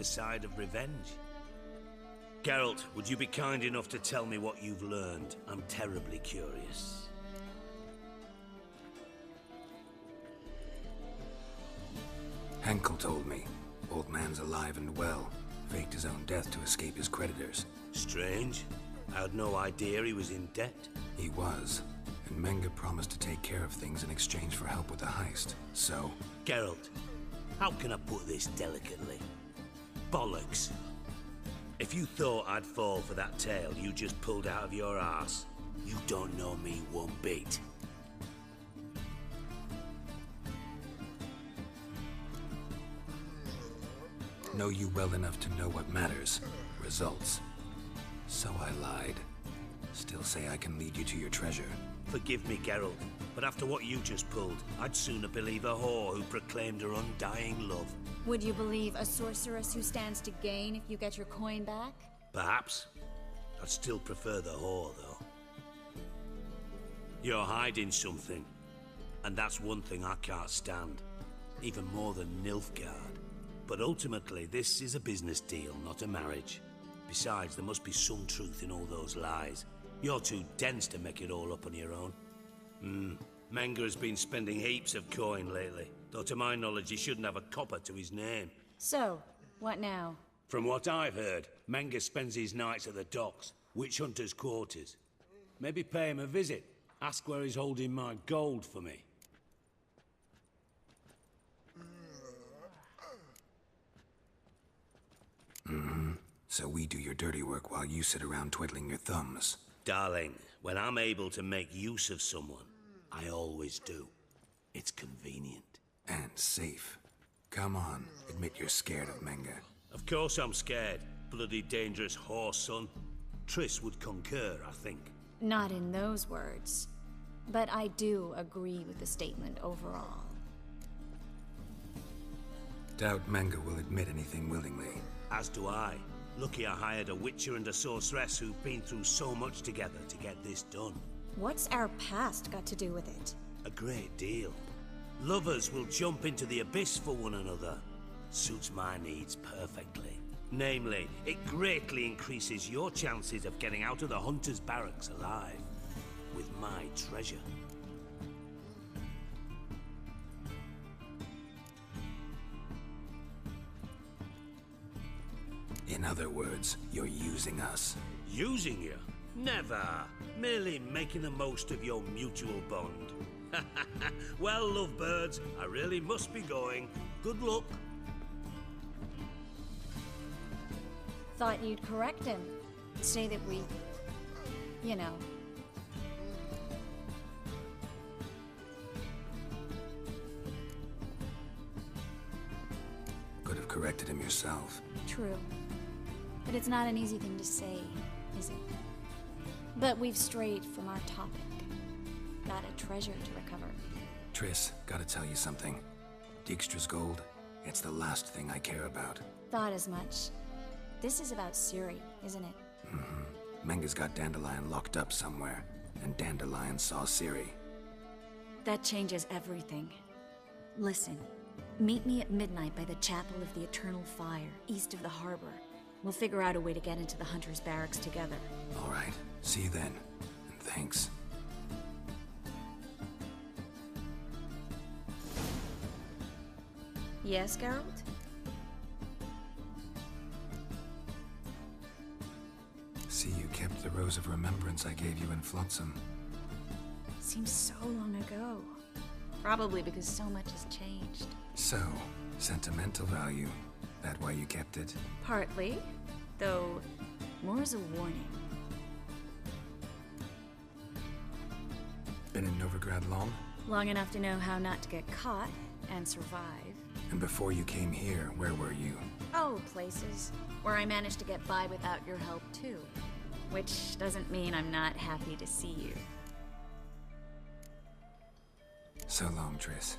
side of revenge. Geralt, would you be kind enough to tell me what you've learned? I'm terribly curious. Henkel told me. Old man's alive and well. Faked his own death to escape his creditors. Strange. I had no idea he was in debt. He was. And Menge promised to take care of things in exchange for help with the heist. So... Geralt, how can I put this delicately? Bollocks. If you thought I'd fall for that tale you just pulled out of your arse, you don't know me one bit. Know you well enough to know what matters. Results. So I lied. Still say I can lead you to your treasure. Forgive me, Geralt, but after what you just pulled, I'd sooner believe a whore who proclaimed her undying love. Would you believe a sorceress who stands to gain if you get your coin back? Perhaps. I'd still prefer the whore, though. You're hiding something, and that's one thing I can't stand. Even more than Nilfgaard. But ultimately, this is a business deal, not a marriage. Besides, there must be some truth in all those lies. You're too dense to make it all up on your own. Menge has been spending heaps of coin lately, though to my knowledge he shouldn't have a copper to his name. So, what now? From what I've heard, Menge spends his nights at the docks, witch hunters' quarters. Maybe pay him a visit. Ask where he's holding my gold for me. So we do your dirty work while you sit around twiddling your thumbs. Darling, when I'm able to make use of someone, I always do. It's convenient. And safe. Come on, admit you're scared of Menge. Of course I'm scared. Bloody dangerous horse, son. Triss would concur, I think. Not in those words. But I do agree with the statement overall. Doubt Menge will admit anything willingly. As do I. Lucky I hired a witcher and a sorceress who've been through so much together to get this done. What's our past got to do with it? A great deal. Lovers will jump into the abyss for one another. Suits my needs perfectly. Namely, it greatly increases your chances of getting out of the hunter's barracks alive. With my treasure. In other words, you're using us. Using you? Never. Merely making the most of your mutual bond. Well, lovebirds, I really must be going. Good luck. Thought you'd correct him. Say that we... you know. Could have corrected him yourself. True. But it's not an easy thing to say, is it? But we've strayed from our topic. Got a treasure to recover. Triss, gotta tell you something. Dijkstra's gold, it's the last thing I care about. Thought as much. This is about Ciri, isn't it? Menge's got Dandelion locked up somewhere, and Dandelion saw Ciri. That changes everything. Listen, meet me at midnight by the Chapel of the Eternal Fire, east of the harbor. We'll figure out a way to get into the Hunter's barracks together. All right, see you then, and thanks. Yes, Geralt? See, you kept the rose of remembrance I gave you in Flotsam. Seems so long ago. Probably because so much has changed. So, sentimental value. That why you kept it? Partly, though more as a warning. Been in Novigrad long? Long enough to know how not to get caught and survive. And before you came here, where were you? Oh, places where I managed to get by without your help too. Which doesn't mean I'm not happy to see you. So long, Triss.